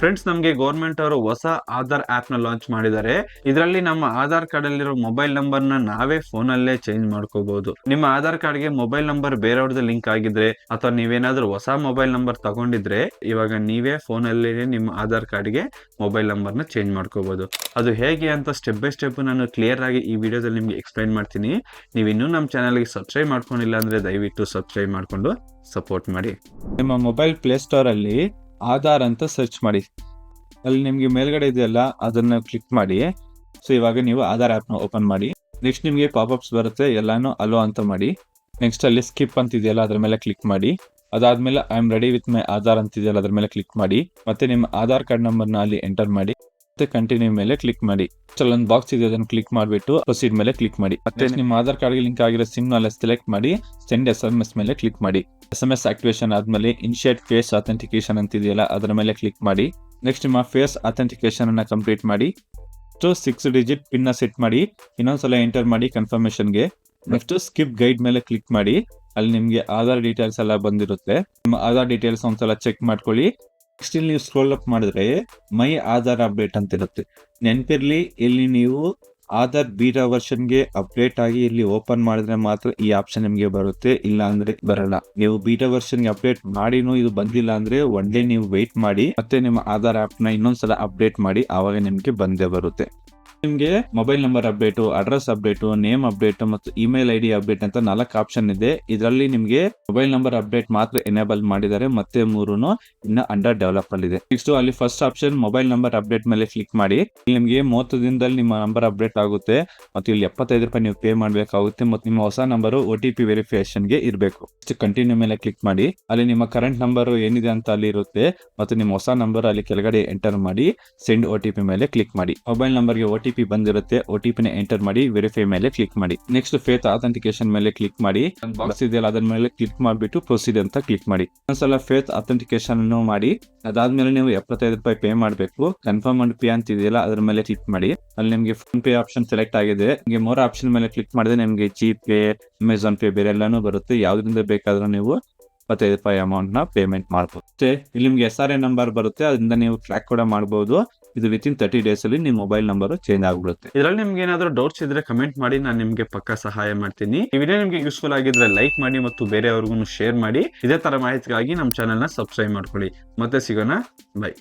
Friends, ನಮಗೆ government ಅವರು ಹೊಸ ಆಧಾರ್ ಆಪ್ ನ ಲಾಂಚ್ ಮಾಡಿದ್ದಾರೆ. ಇದರಲ್ಲಿ ನಮ್ಮ ಆಧಾರ್ ಕಾರ್ಡ್ ಅಲ್ಲಿರೋ ಮೊಬೈಲ್ ನಂಬರ್ ನ ನಾವೇ ಫೋನ್ ಅಲ್ಲೇ ಚೇಂಜ್ ಮಾಡ್ಕೋಬಹುದು. ನಿಮ್ಮ ಆಧಾರ್ ಕಾರ್ಡ್ ಗೆ ಮೊಬೈಲ್ ನಂಬರ್ ಬೇರೆಯವ್ರದ್ದು ಲಿಂಕ್ ಆಗಿದ್ರೆ ಅಥವಾ ನೀವೇನಾದ್ರೂ ಹೊಸ ಮೊಬೈಲ್ ನಂಬರ್ ತಗೊಂಡಿದ್ರೆ ಇವಾಗ ನೀವೇ ಫೋನ್ ಅಲ್ಲಿ ನಿಮ್ಮ ಆಧಾರ್ ಕಾರ್ಡ್ ಗೆ ಮೊಬೈಲ್ ನಂಬರ್ ನ ಚೇಂಜ್ ಮಾಡ್ಕೋಬಹುದು. ಅದು ಹೇಗೆ ಅಂತ ಸ್ಟೆಪ್ ಬೈ ಸ್ಟೆಪ್ ನಾನು ಕ್ಲಿಯರ್ ಆಗಿ ಈ ವಿಡಿಯೋದಲ್ಲಿ ನಿಮ್ಗೆ ಎಕ್ಸ್ಪ್ಲೈನ್ ಮಾಡ್ತೀನಿ. ನೀವು ಇನ್ನೂ ನಮ್ಮ ಚಾನಲ್ಗೆ ಸಬ್ಸ್ಕ್ರೈಬ್ ಮಾಡ್ಕೊಂಡಿಲ್ಲ ಅಂದ್ರೆ ದಯವಿಟ್ಟು ಸಬ್ಸ್ಕ್ರೈಬ್ ಮಾಡ್ಕೊಂಡು ಸಪೋರ್ಟ್ ಮಾಡಿ. ನಿಮ್ಮ ಮೊಬೈಲ್ ಪ್ಲೇ ಸ್ಟೋರ್ ಅಲ್ಲಿ ಆಧಾರ್ ಅಂತ ಸರ್ಚ್ ಮಾಡಿ. ಅಲ್ಲಿ ನಿಮಗೆ ಮೇಲ್ಗಡೆ ಇದೆಯಲ್ಲ ಅದನ್ನ ಕ್ಲಿಕ್ ಮಾಡಿ. ಸೊ ಇವಾಗ ನೀವು ಆಧಾರ್ ಆಪ್ ನ ಓಪನ್ ಮಾಡಿ. ನೆಕ್ಸ್ಟ್ ನಿಮಗೆ ಪಾಪ್ಅಪ್ಸ್ ಬರುತ್ತೆ, ಎಲ್ಲಾನು ಅಲೋ ಅಂತ ಮಾಡಿ. ನೆಕ್ಸ್ಟ್ ಅಲ್ಲಿ ಸ್ಕಿಪ್ ಅಂತ ಇದೆಯಲ್ಲ ಅದ್ರ ಮೇಲೆ ಕ್ಲಿಕ್ ಮಾಡಿ. ಅದಾದ್ಮೇಲೆ I am ready with my Aadhaar ಅಂತ ಇದೆಯಲ್ಲ ಅದ್ರ ಮೇಲೆ ಕ್ಲಿಕ್ ಮಾಡಿ. ಮತ್ತೆ ನಿಮ್ಮ ಆಧಾರ್ ಕಾರ್ಡ್ ನಂಬರ್ ನ ಅಲ್ಲಿ ಎಂಟರ್ ಮಾಡಿ. ಮತ್ತೆ ಕಂಟಿನ್ಯೂ ಮೇಲೆ ಕ್ಲಿಕ್ ಮಾಡಿ. ಒಂದು ಬಾಕ್ಸ್ ಇದೆ ಅದನ್ನು ಕ್ಲಿಕ್ ಮಾಡಿಬಿಟ್ಟು ಪ್ರೊಸೀಡ್ ಮೇಲೆ ಕ್ಲಿಕ್ ಮಾಡಿ. ಮತ್ತೆ ನಿಮ್ಮ ಆಧಾರ್ ಕಾರ್ಡ್ ಗೆ ಲಿಂಕ್ ಆಗಿರೋ ಸಿಮ್ ನ ಸೆಲೆಕ್ಟ್ ಮಾಡಿ ಸೆಂಡ್ SMS ಮೇಲೆ ಕ್ಲಿಕ್ ಮಾಡಿ. SMS ಆಕ್ಟಿವೇಶನ್ ಆದ್ಮೇಲೆ ಇನಿಶಿಯೇಟ್ ಫೇಸ್ ಅಥೆಂಟಿಕೇಶನ್ ಅಂತ ಇದೆಯಲ್ಲ ಅದರ ಮೇಲೆ ಕ್ಲಿಕ್ ಮಾಡಿ. ನೆಕ್ಸ್ಟ್ ನಿಮ್ಮ ಫೇಸ್ ಅಥೆಂಟಿಕೇಶನ್ ಅನ್ನ ಕಂಪ್ಲೀಟ್ ಮಾಡಿ. 6 ಡಿಜಿಟ್ ಪಿನ್ ನ ಸೆಟ್ ಮಾಡಿ. ಇನ್ನೊಂದ್ಸಲ ಎಂಟರ್ ಮಾಡಿ ಕನ್ಫರ್ಮೇಶನ್ ಗೆ. ನೆಕ್ಸ್ಟ್ ಸ್ಕಿಪ್ ಗೈಡ್ ಮೇಲೆ ಕ್ಲಿಕ್ ಮಾಡಿ. ಅಲ್ಲಿ ನಿಮ್ಗೆ ಆಧಾರ್ ಡೀಟೇಲ್ಸ್ ಎಲ್ಲ ಬಂದಿರುತ್ತೆ. ನಿಮ್ಮ ಆಧಾರ್ ಡೀಟೇಲ್ಸ್ ಒಂದ್ಸಲ ಚೆಕ್ ಮಾಡ್ಕೊಳ್ಳಿ. ನೆಕ್ಸ್ಟ್ ಇಲ್ಲಿ ನೀವು ಸ್ಕ್ರೋಲ್ ಅಪ್ ಮಾಡಿದ್ರೆ ಮೈ ಆಧಾರ್ ಅಪ್ಡೇಟ್ ಅಂತ ಇರುತ್ತೆ. ನೆನಪಿರ್ಲಿ, ಇಲ್ಲಿ ನೀವು ಆಧಾರ್ ಬೀಟಾ ವರ್ಷನ್ ಗೆ ಅಪ್ಡೇಟ್ ಆಗಿ ಇಲ್ಲಿ ಓಪನ್ ಮಾಡಿದ್ರೆ ಮಾತ್ರ ಈ ಆಪ್ಷನ್ ನಿಮಗೆ ಬರುತ್ತೆ, ಇಲ್ಲ ಅಂದ್ರೆ ಬರಲ್ಲ. ನೀವು ಬೀಟಾ ವರ್ಷನ್ ಗೆ ಅಪ್ಡೇಟ್ ಮಾಡಿನೂ ಇದು ಬಂದಿಲ್ಲ ಅಂದ್ರೆ ಒನ್ ಡೇ ನೀವು ವೆಯ್ಟ್ ಮಾಡಿ, ಮತ್ತೆ ನಿಮ್ಮ ಆಧಾರ್ ಆಪ್ ನ ಇನ್ನೊಂದ್ಸಲ ಅಪ್ಡೇಟ್ ಮಾಡಿ, ಆವಾಗ ನಿಮ್ಗೆ ಬಂದೇ ಬರುತ್ತೆ. ನಿಮ್ಗೆ mobile number update, address update, name update ಮತ್ತು ಇಮೇಲ್ ID ಅಪ್ಡೇಟ್ ಅಂತ 4 ಆಪ್ಷನ್ ಇದೆ. ಇದರಲ್ಲಿ ನಿಮ್ಗೆ ಮೊಬೈಲ್ ನಂಬರ್ ಅಪ್ಡೇಟ್ ಮಾತ್ರ ಎನೇಬಲ್ ಮಾಡಿದ್ದಾರೆ, ಮತ್ತೆ 3 ಇನ್ನ ಅಂಡರ್ ಡೆವಲಪ್ ಅಲ್ಲಿ ಇದೆ. ನೆಕ್ಸ್ಟ್ ಅಲ್ಲಿ first option mobile number update ಮೇಲೆ ಕ್ಲಿಕ್ ಮಾಡಿ. ನಿಮ್ಗೆ 30 ದಿನದಲ್ಲಿ ನಿಮ್ಮ ನಂಬರ್ ಅಪ್ಡೇಟ್ ಆಗುತ್ತೆ ಮತ್ತು ಇಲ್ಲಿ 75 ರೂಪಾಯಿ ನೀವು ಪೇ ಮಾಡಬೇಕಾಗುತ್ತೆ. ಮತ್ತು ನಿಮ್ಮ ಹೊಸ ನಂಬರ್ OTP ವೆರಿಫಿಕೇಶನ್ ಗೆ ಇರಬೇಕು. ಕಂಟಿನ್ಯೂ ಮೇಲೆ ಕ್ಲಿಕ್ ಮಾಡಿ. ಅಲ್ಲಿ ನಿಮ್ಮ ಕರೆಂಟ್ ನಂಬರ್ ಏನಿದೆ ಅಂತ ಅಲ್ಲಿ ಇರುತ್ತೆ ಮತ್ತು ನಿಮ್ಮ ಹೊಸ ನಂಬರ್ ಅಲ್ಲಿ ಕೆಳಗಡೆ ಎಂಟರ್ ಮಾಡಿ ಸೆಂಡ್ OTP ಮೇಲೆ ಕ್ಲಿಕ್ ಮಾಡಿ. ಮೊಬೈಲ್ ನಂಬರ್ ಗೆ OTP ಬಂದಿರುತ್ತೆ, OTP ನ ಎಂಟರ್ ಮಾಡಿ ವೆರಿಫೈ ಮೇಲೆ ಕ್ಲಿಕ್ ಮಾಡಿ. ನೆಕ್ಸ್ಟ್ ಫೇಸ್ ಅಥೆಂಟಿಕೇಶನ್ ಮೇಲೆ ಕ್ಲಿಕ್ ಮಾಡಿ. ಬಾಕ್ಸ್ ಇದೆಯಲ್ಲ ಅದರ ಮೇಲೆ ಕ್ಲಿಕ್ ಮಾಡಿಬಿಟ್ಟು ಪ್ರೊಸೀಡ್ ಅಂತ ಕ್ಲಿಕ್ ಮಾಡಿ. ಒಂದ್ಸಲ ಫೇಸ್ ಅಥೆಂಟಿಕೇಶನ್ ಮಾಡಿ. ಅದಾದ್ಮೇಲೆ ನೀವು 75 ರೂಪಾಯಿ ಪೇ ಮಾಡಬೇಕು. ಕನ್ಫರ್ಮ್ ಅಂಡ್ ಪೇ ಅಂತ ಇದೆಯಲ್ಲ ಅದ್ರ ಮೇಲೆ ಕ್ಲಿಕ್ ಮಾಡಿ. ಅಲ್ಲಿ ನಿಮಗೆ ಫೋನ್ ಪೇ ಆಪ್ಷನ್ ಸೆಲೆಕ್ಟ್ ಆಗಿದೆ. ನಿಮಗೆ 3 ಆಪ್ಷನ್ ಮೇಲೆ ಕ್ಲಿಕ್ ಮಾಡಿದ್ರೆ ನಿಮಗೆ ಜಿಪೇ, ಅಮೆಜಾನ್ ಪೇ ಬೇರೆ ಎಲ್ಲಾನು ಬರುತ್ತೆ. ಯಾವ್ದ್ರಿಂದ ಬೇಕಾದ್ರೂ ನೀವು 75 ರೂಪಾಯಿ ಅಮೌಂಟ್ ನ ಪೇಮೆಂಟ್ ಮಾಡಬಹುದು. ಮತ್ತೆ ಇಲ್ಲಿ ನಿಮ್ಗೆ SRA ನಂಬರ್ ಬರುತ್ತೆ, ಅದರಿಂದ ನೀವು ಟ್ರ್ಯಾಕ್ ಕೂಡ ಮಾಡಬಹುದು. ಇದು ವಿತಿನ್ 30 ಡೇಸ್ ಅಲ್ಲಿ ನಿಮ್ಮ ಮೊಬೈಲ್ ನಂಬರ್ ಚೇಂಜ್ ಆಗ್ಬಿಡುತ್ತೆ. ಇದರಲ್ಲಿ ನಿಮ್ಗೆ ಏನಾದ್ರು ಡೌಟ್ಸ್ ಇದ್ರೆ ಕಮೆಂಟ್ ಮಾಡಿ, ನಾನು ನಿಮ್ಗೆ ಪಕ್ಕಾ ಸಹಾಯ ಮಾಡ್ತೀನಿ. ಈ ವಿಡಿಯೋ ನಿಮ್ಗೆ ಯೂಸ್ಫುಲ್ ಆಗಿದ್ರೆ ಲೈಕ್ ಮಾಡಿ ಮತ್ತು ಬೇರೆಯವ್ರಿಗೂ ಶೇರ್ ಮಾಡಿ. ಇದೇ ತರ ಮಾಹಿತಿಗಾಗಿ ನಮ್ಮ ಚಾನೆಲ್ ನ ಸಬ್ಸ್ಕ್ರೈಬ್ ಮಾಡ್ಕೊಳ್ಳಿ. ಮತ್ತೆ ಸಿಗೋಣ, ಬೈ.